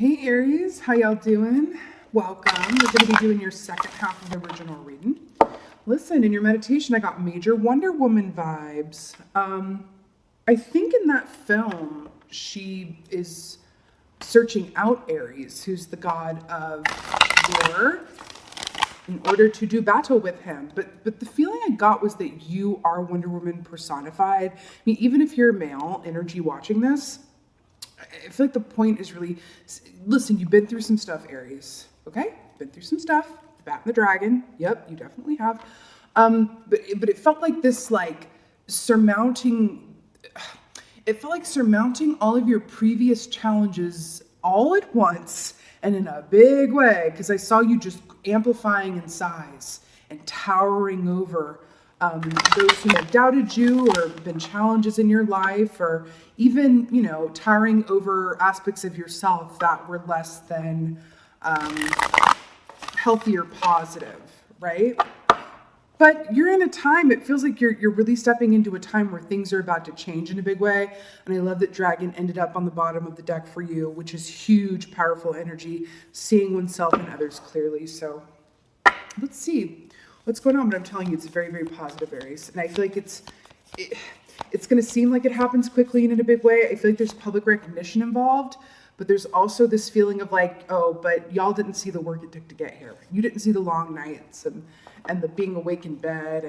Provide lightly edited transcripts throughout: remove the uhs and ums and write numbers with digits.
Hey Aries, how y'all doing? Welcome. We're going to be doing your second half of the original reading. Listen, in your meditation, I got major Wonder Woman vibes. I think in that film, she is searching out Aries, who's the god of war, in order to do battle with him. But the feeling I got was that you are Wonder Woman personified. I mean, even if you're a male energy watching this, I feel like the point is really, listen, you've been through some stuff, Aries, okay? Been through some stuff, the bat and the dragon, yep, you definitely have. But it felt like this, surmounting all of your previous challenges all at once and in a big way, because I saw you just amplifying in size and towering over those who have doubted you or been challenges in your life, or even, towering over aspects of yourself that were less than healthy or positive, right? But you're in a time, it feels like you're really stepping into a time where things are about to change in a big way. And I love that Dragon ended up on the bottom of the deck for you, which is huge, powerful energy, seeing oneself and others clearly. So let's see what's going on, but I'm telling you, it's very, very positive, Aries. And I feel like it's going to seem like it happens quickly and in a big way. I feel like there's public recognition involved, but there's also this feeling of but y'all didn't see the work it took to get here. You didn't see the long nights and the being awake in bed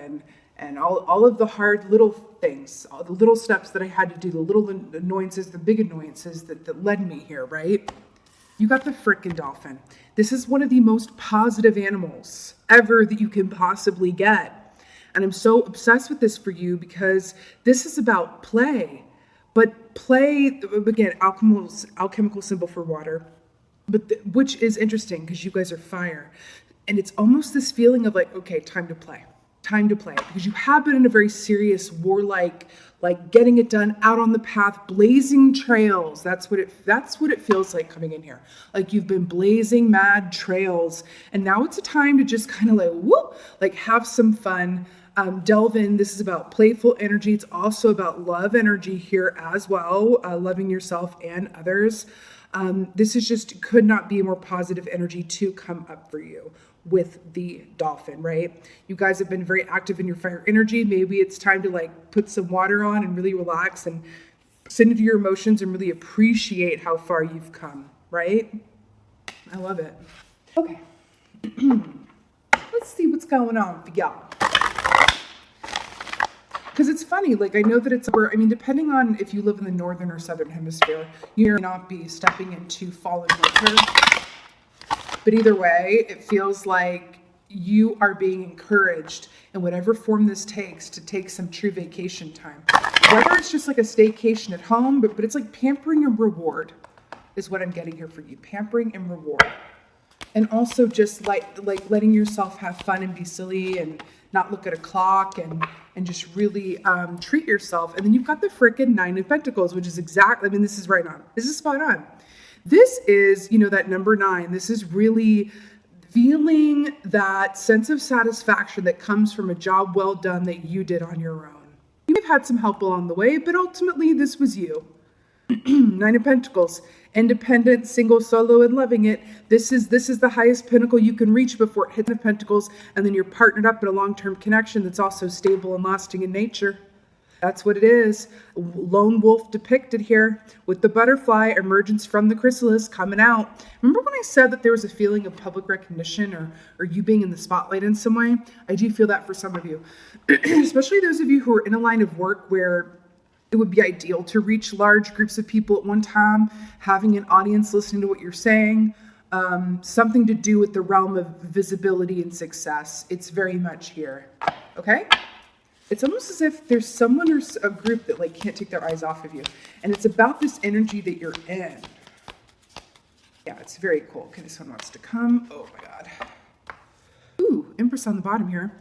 and all of the hard little things, all the little steps that I had to do, the little annoyances, the big annoyances that led me here, right? You got the frickin' dolphin. This is one of the most positive animals ever that you can possibly get. And I'm so obsessed with this for you because this is about play. But play, again, alchemical symbol for water, which is interesting because you guys are fire. And it's almost this feeling of okay, time to play, because you have been in a very serious warlike, getting it done, out on the path, blazing trails. That's what it feels like coming in here. Like you've been blazing mad trails, and now it's a time to just kind of have some fun, delve in. This is about playful energy. It's also about love energy here as well, loving yourself and others. This is just could not be a more positive energy to come up for you with the dolphin, right? You guys have been very active in your fire energy. Maybe it's time to put some water on and really relax and sit into your emotions and really appreciate how far you've come, right? I love it. Okay. Let's see what's going on for y'all. Because it's funny, I know that depending on if you live in the northern or southern hemisphere, you may not be stepping into fall and winter. But either way, it feels like you are being encouraged in whatever form this takes to take some true vacation time. Whether it's just a staycation at home, but it's pampering and reward is what I'm getting here for you. Pampering and reward. And also just letting yourself have fun and be silly and not look at a clock and just really treat yourself. And then you've got the frickin' Nine of Pentacles, which is this is right on. This is spot on. This is, that number 9. This is really feeling that sense of satisfaction that comes from a job well done that you did on your own. You may have had some help along the way, but ultimately this was you. 9 of Pentacles, independent, single, solo, and loving it. This is the highest pinnacle you can reach before it hits the Pentacles, and then you're partnered up in a long-term connection that's also stable and lasting in nature. That's what it is. Lone wolf depicted here with the butterfly emergence from the chrysalis coming out. Remember when I said that there was a feeling of public recognition or you being in the spotlight in some way? I do feel that for some of you, especially those of you who are in a line of work where it would be ideal to reach large groups of people at one time, having an audience listening to what you're saying, something to do with the realm of visibility and success. It's very much here, okay? It's almost as if there's someone or a group that can't take their eyes off of you. And it's about this energy that you're in. Yeah, it's very cool. Okay, this one wants to come. Oh my God. Ooh, Empress on the bottom here.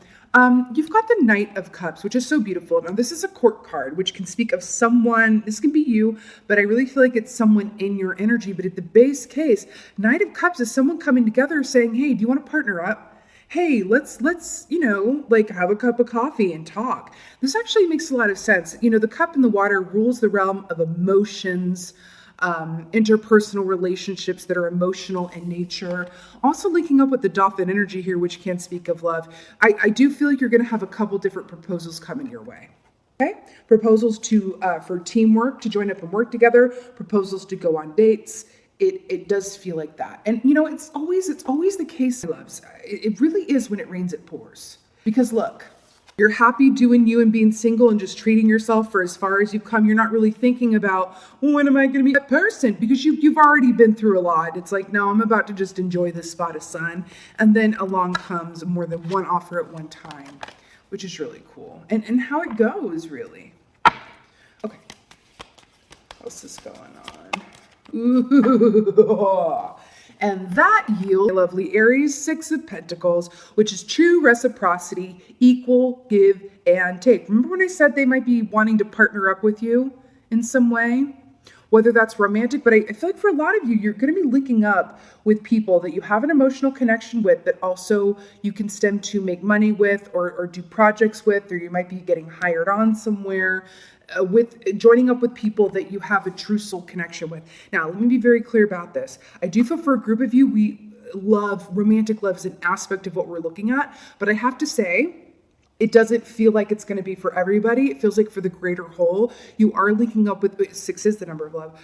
You've got the Knight of Cups, which is so beautiful. Now, this is a court card, which can speak of someone. This can be you, but I really feel like it's someone in your energy. But at the base case, Knight of Cups is someone coming together saying, hey, do you want to partner up? Hey, let's have a cup of coffee and talk. This actually makes a lot of sense. The cup in the water rules the realm of emotions, interpersonal relationships that are emotional in nature. Also linking up with the dolphin energy here, which can speak of love. I do feel like you're going to have a couple different proposals coming your way. Okay, proposals for teamwork, to join up and work together, proposals to go on dates. It does feel like that. And you know, it's always the case, loves. It really is when it rains, it pours. Because look, you're happy doing you and being single and just treating yourself for as far as you've come. You're not really thinking about, well, when am I going to be that person? Because you've already been through a lot. It's like, no, I'm about to just enjoy this spot of sun. And then along comes more than one offer at one time, which is really cool. And how it goes, really. Okay. What else is going on? Ooh. And that yields lovely Aries 6 of Pentacles, which is true reciprocity, equal give and take. Remember when I said they might be wanting to partner up with you in some way? Whether that's romantic, but I feel like for a lot of you, you're going to be linking up with people that you have an emotional connection with, that also you can stem to make money with or do projects with, or you might be getting hired on somewhere. With joining up with people that you have a true soul connection with. Now, let me be very clear about this. I do feel for a group of you, we love, romantic love is an aspect of what we're looking at, but I have to say, it doesn't feel like it's going to be for everybody. It feels like for the greater whole, you are linking up with, 6 is the number of love,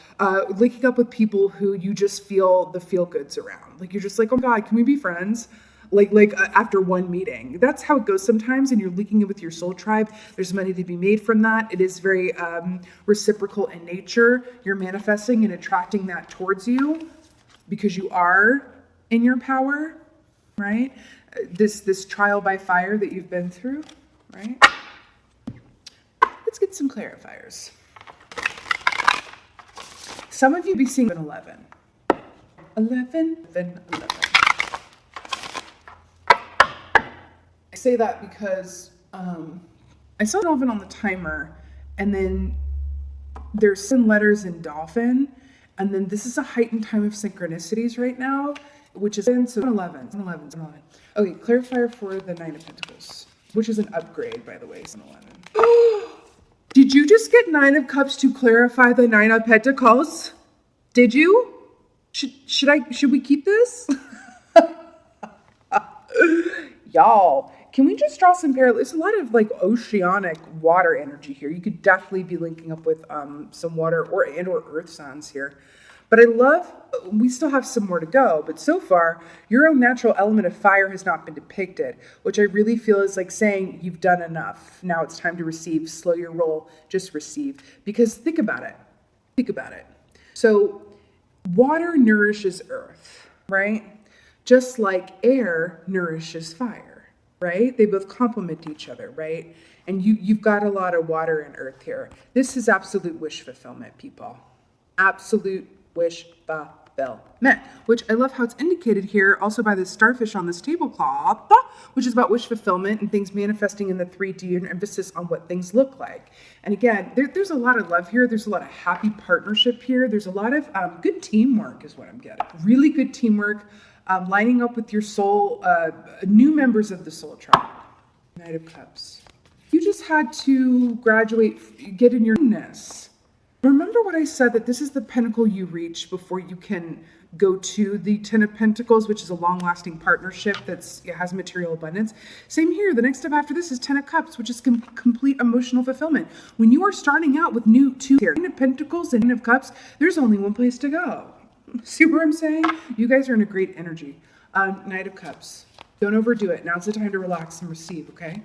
linking up with people who you just feel the feel goods around. Like you're just like, oh God, can we be friends? Like after one meeting. That's how it goes sometimes, and you're linking it with your soul tribe. There's money to be made from that. It is very reciprocal in nature. You're manifesting and attracting that towards you because you are in your power, right? This trial by fire that you've been through, right? Let's get some clarifiers. Some of you be seeing an 11. 11. I say that because I saw Dolphin on the timer, and then there's some letters in Dolphin, and then this is a heightened time of synchronicities right now, which is so 11. Okay, clarifier for the 9 of Pentacles, which is an upgrade, by the way. 11. Did you just get 9 of Cups to clarify the 9 of Pentacles? Did you? Should we keep this? Y'all, can we just draw some parallels? There's a lot of like oceanic water energy here. You could definitely be linking up with some water or earth signs here. But I love, we still have some more to go, but so far, your own natural element of fire has not been depicted, which I really feel is like saying you've done enough. Now it's time to receive. Slow your roll, just receive. Because think about it. So water nourishes earth, right? Just like air nourishes fire, right? They both complement each other, right? And you've got a lot of water and earth here. This is absolute wish fulfillment, people. Absolute wish fulfillment, which I love how it's indicated here also by the starfish on this tablecloth, which is about wish fulfillment and things manifesting in the 3D and emphasis on what things look like. And again, there's a lot of love here. There's a lot of happy partnership here. There's a lot of good teamwork is what I'm getting. Really good teamwork, lining up with your soul, new members of the soul tribe. Knight of Cups. You just had to graduate, get in your ness. Remember what I said, that this is the pinnacle you reach before you can go to the 10 of Pentacles, which is a long-lasting partnership that has material abundance. Same here. The next step after this is 10 of Cups, which is complete emotional fulfillment. When you are starting out with two here, 10 of Pentacles and 10 of Cups, there's only one place to go. See what I'm saying? You guys are in a great energy. Knight of Cups. Don't overdo it. Now's the time to relax and receive, okay?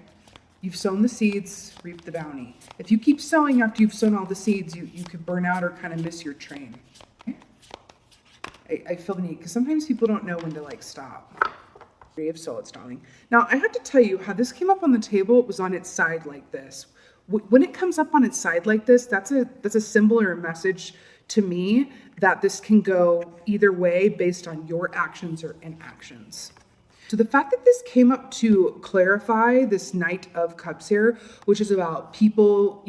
You've sown the seeds, reap the bounty. If you keep sowing after you've sown all the seeds, you could burn out or kind of miss your train. Okay? I feel the need, because sometimes people don't know when to like stop. Three of Swords, darling. Now, I have to tell you how this came up on the table. It was on its side like this. When it comes up on its side like this, that's a symbol or a message to me that this can go either way based on your actions or inactions. So the fact that this came up to clarify this Knight of Cups here, which is about people,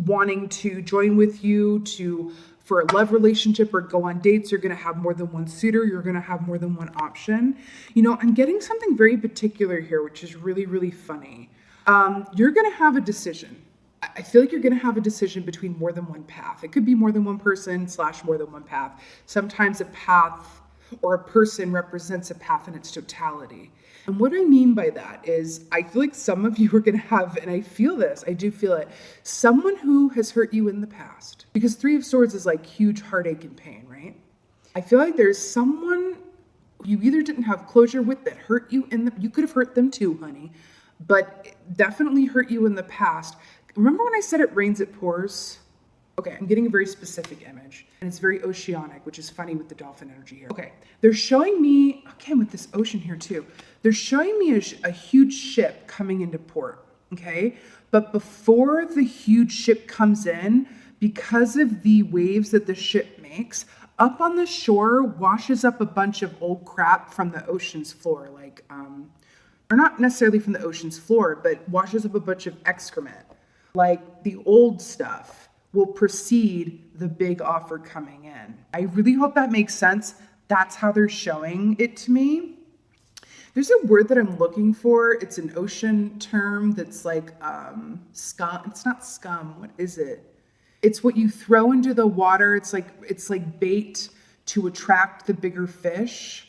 wanting to join with you for a love relationship or go on dates, you're going to have more than one suitor, you're going to have more than one option. I'm getting something very particular here, which is really, really funny. You're going to have a decision. I feel like you're going to have a decision between more than one path. It could be more than one person / more than one path. Sometimes a path or a person represents a path in its totality. And what I mean by that is I feel like some of you are going to have, and I feel this, I do feel it, someone who has hurt you in the past. Because Three of Swords is like huge heartache and pain, right? I feel like there's someone you either didn't have closure with that hurt you you could have hurt them too, honey, but definitely hurt you in the past. Remember when I said it rains, it pours? Okay, I'm getting a very specific image, and it's very oceanic, which is funny with the dolphin energy here. Okay, they're showing me, again with this ocean here too, they're showing me a huge ship coming into port, okay? But before the huge ship comes in, because of the waves that the ship makes, up on the shore washes up a bunch of old crap from the ocean's floor, like, or not necessarily from the ocean's floor, but washes up a bunch of excrement. Like the old stuff will precede the big offer coming in. I really hope that makes sense. That's how they're showing it to me. There's a word that I'm looking for. It's an ocean term that's like scum. It's not scum. What is it? It's what you throw into the water. It's like bait to attract the bigger fish.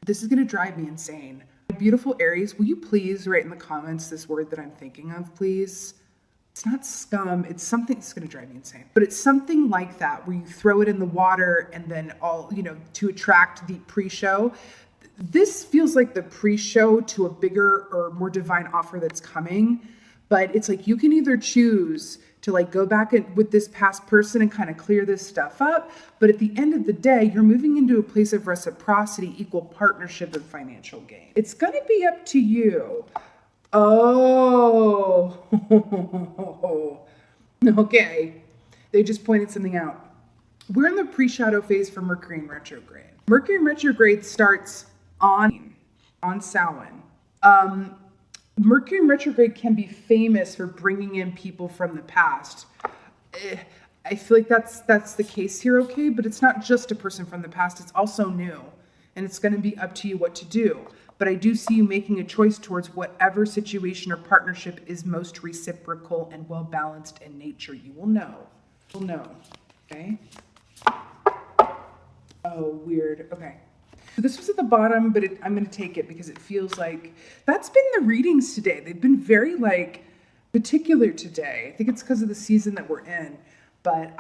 This is going to drive me insane. Beautiful Aries, will you please write in the comments this word that I'm thinking of, please? It's not scum. It's something that's going to drive me insane. But it's something like that where you throw it in the water and then to attract the pre-show. This feels like the pre-show to a bigger or more divine offer that's coming. But it's like you can either choose to like go back with this past person and kind of clear this stuff up. But at the end of the day, you're moving into a place of reciprocity, equal partnership, and financial gain. It's going to be up to you. Oh, okay. They just pointed something out. We're in the pre-shadow phase for Mercury in retrograde. Mercury in retrograde starts on Samhain. Mercury in retrograde can be famous for bringing in people from the past. I feel like that's the case here, okay? But it's not just a person from the past. It's also new. And it's going to be up to you what to do. But I do see you making a choice towards whatever situation or partnership is most reciprocal and well-balanced in nature. You will know. You'll know. Okay? Oh, weird. Okay. So this was at the bottom, but I'm going to take it because it feels like that's been the readings today. They've been very like particular today. I think it's because of the season that we're in. But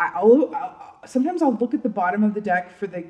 sometimes I'll look at the bottom of the deck for the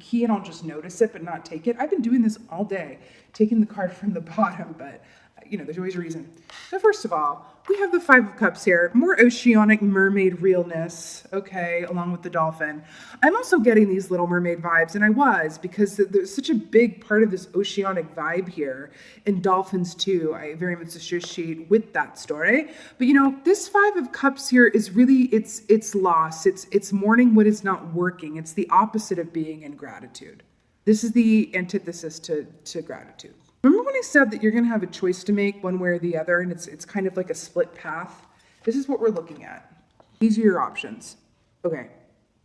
key and I'll just notice it but not take it. I've been doing this all day, taking the card from the bottom, but there's always a reason. So first of all, we have the Five of Cups here, more oceanic mermaid realness, okay, along with the dolphin. I'm also getting these Little Mermaid vibes, and I was, because there's such a big part of this oceanic vibe here, and dolphins too. I very much associate with that story. But this Five of Cups here is really, it's loss. It's mourning what is not working. It's the opposite of being in gratitude. This is the antithesis to gratitude. Remember when I said that you're going to have a choice to make one way or the other, and it's kind of like a split path? This is what we're looking at. These are your options. Okay.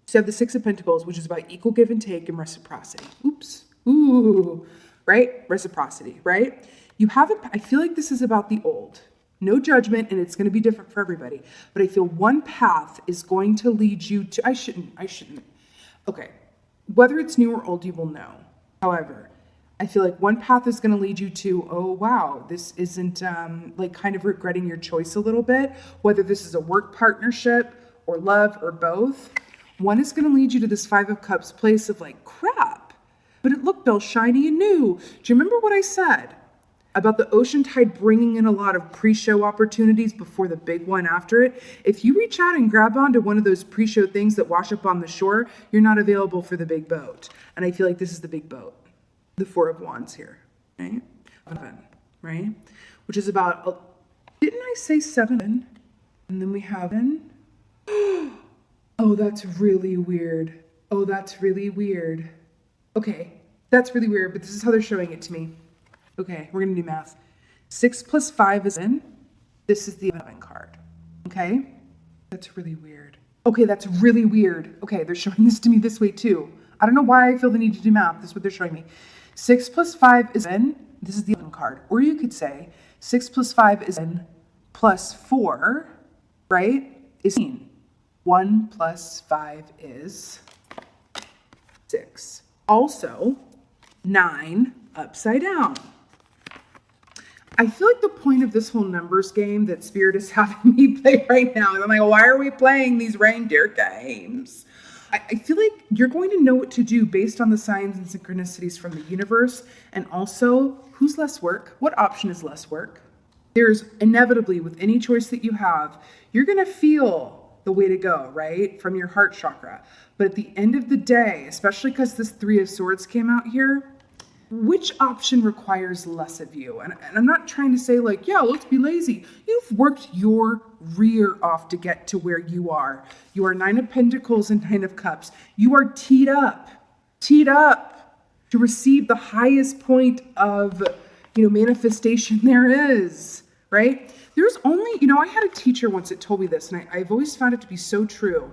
So you have the Six of Pentacles, which is about equal give and take and reciprocity. Oops. Ooh. Right? Reciprocity, right? I feel like this is about the old. No judgment, and it's going to be different for everybody. But I feel one path is going to lead you to... I shouldn't. Okay. Whether it's new or old, you will know. However, I feel like one path is going to lead you to, oh, wow, this isn't like kind of regretting your choice a little bit, whether this is a work partnership or love or both. One is going to lead you to this Five of Cups place of like, crap, but it looked all shiny and new. Do you remember what I said about the ocean tide bringing in a lot of pre-show opportunities before the big one after it? If you reach out and grab onto one of those pre-show things that wash up on the shore, you're not available for the big boat. And I feel like this is the big boat. The Four of Wands here, right? Right? Which is about, didn't I say 7? And then we have oh, that's really weird. Oh, that's really weird. Okay, that's really weird, but this is how they're showing it to me. Okay, we're going to do math. 6 plus 5 is in. This is the 11 card. Okay? That's really weird. Okay, that's really weird. Okay, they're showing this to me this way too. I don't know why I feel the need to do math. This is what they're showing me. 6 plus 5 is in. This is the 11 card. Or you could say 6 plus 5 is in plus 4. right? Is 1 plus 5 is 6. Also, 9 upside down. I feel like the point of this whole numbers game that Spirit is having me play right now, and I'm like, why are we playing these reindeer games? I feel like you're going to know what to do based on the signs and synchronicities from the universe, and also who's less work, what option is less work. There's inevitably, with any choice that you have, you're going to feel the way to go, right? From your heart chakra. But at the end of the day, especially because this 3 of Swords came out here, which option requires less of you? And I'm not trying to say like, yeah, let's be lazy. You've worked your rear off to get to where you are. You are 9 of Pentacles and 9 of Cups. You are teed up to receive the highest point of, manifestation there is, right? There's only, I had a teacher once that told me this, and I've always found it to be so true.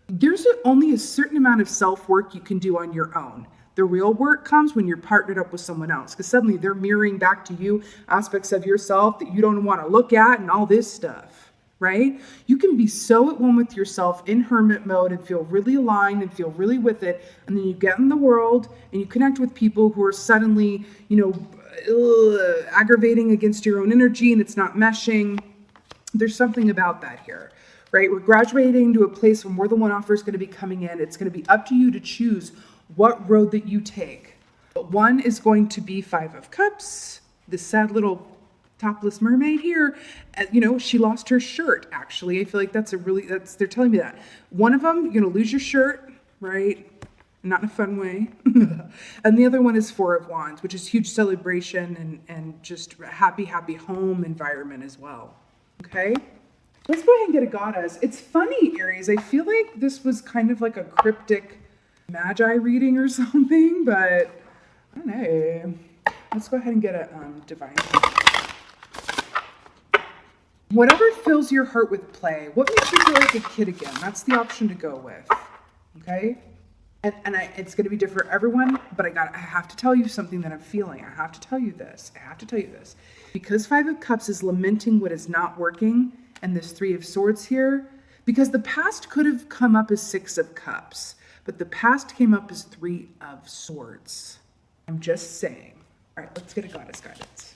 There's only a certain amount of self-work you can do on your own. The real work comes when you're partnered up with someone else, because suddenly they're mirroring back to you aspects of yourself that you don't want to look at and all this stuff, right? You can be so at one with yourself in hermit mode and feel really aligned and feel really with it. And then you get in the world and you connect with people who are suddenly, aggravating against your own energy and it's not meshing. There's something about that here. Right? We're graduating to a place when more than one offer is going to be coming in. It's going to be up to you to choose what road that you take. But one is going to be 5 of Cups, this sad little topless mermaid here. She lost her shirt, actually. I feel like they're telling me that. One of them, you're going to lose your shirt, right? Not in a fun way. And the other one is 4 of Wands, which is huge celebration and just a happy home environment as well. Okay? Let's go ahead and get a goddess. It's funny, Aries. I feel like this was kind of like a cryptic magi reading or something, but I don't know. Let's go ahead and get a divine. Whatever fills your heart with play. What makes you feel like a kid again? That's the option to go with. Okay? And it's going to be different for everyone, but I have to tell you something that I'm feeling. I have to tell you this. Because 5 of Cups is lamenting what is not working, and this 3 of Swords here, because the past could have come up as 6 of Cups, but the past came up as 3 of Swords. I'm just saying. All right, let's get a goddess guidance.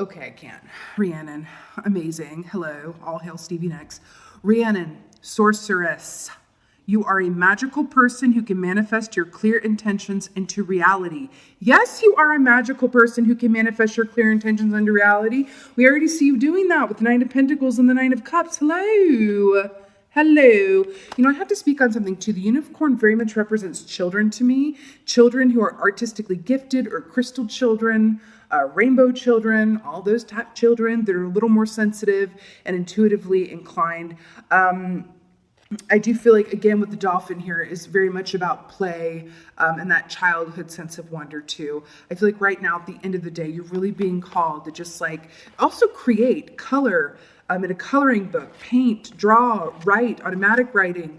Okay, I can't. Rhiannon, amazing. Hello, all hail Stevie Nicks. Rhiannon, sorceress. You are a magical person who can manifest your clear intentions into reality. Yes, you are a magical person who can manifest your clear intentions into reality. We already see you doing that with the 9 of Pentacles and the 9 of Cups. Hello. I have to speak on something too. The unicorn very much represents children to me. Children who are artistically gifted or crystal children, rainbow children, all those type children that are a little more sensitive and intuitively inclined. I do feel like, again, with the dolphin here is very much about play and that childhood sense of wonder too. I feel like right now at the end of the day, you're really being called to just also create color in a coloring book, paint, draw, write, automatic writing,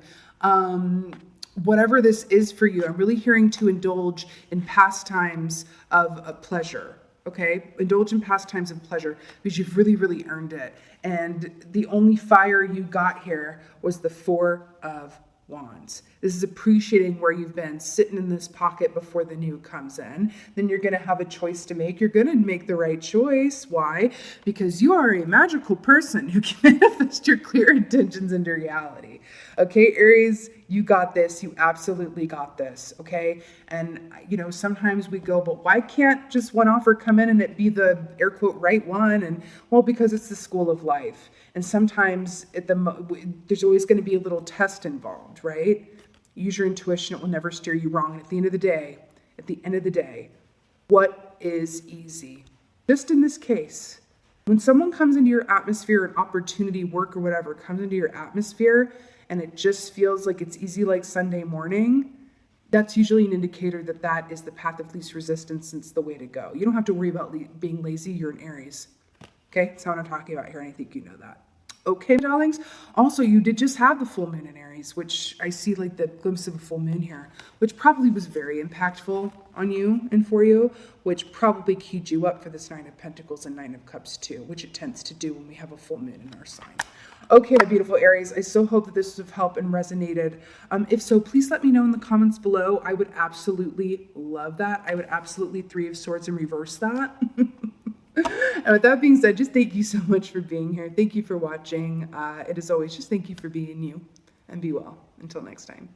whatever this is for you. I'm really hearing to indulge in pastimes of pleasure. Okay, indulge in pastimes of pleasure because you've really, really earned it. And the only fire you got here was the 4 of Wands. This is appreciating where you've been, sitting in this pocket before the new comes in. Then you're going to have a choice to make. You're going to make the right choice. Why? Because you are a magical person who can manifest your clear intentions into reality. Okay, Aries, you got this. You absolutely got this. Okay. And, sometimes we go, but why can't just one offer come in and it be the air quote right one? And well, because it's the school of life. And sometimes there's always going to be a little test involved, right? Use your intuition. It will never steer you wrong. And at the end of the day, what is easy? Just in this case, when someone comes into your atmosphere, an opportunity, work or whatever comes into your atmosphere, and it just feels like it's easy like Sunday morning, that's usually an indicator that is the path of least resistance and it's the way to go. You don't have to worry about being lazy. You're an Aries. Okay, that's what I'm talking about here, and I think you know that. Okay, darlings. Also, you did just have the full moon in Aries, which I see like the glimpse of a full moon here, which probably was very impactful on you and for you, which probably keyed you up for this Nine of Pentacles and Nine of Cups too, which it tends to do when we have a full moon in our sign. Okay, my beautiful Aries, I so hope that this was of help and resonated. If so, please let me know in the comments below. I would absolutely love that. I would absolutely Three of Swords and reverse that. And with that being said, just thank you so much for being here. Thank you for watching. It is always just thank you for being you, and be well. Until next time.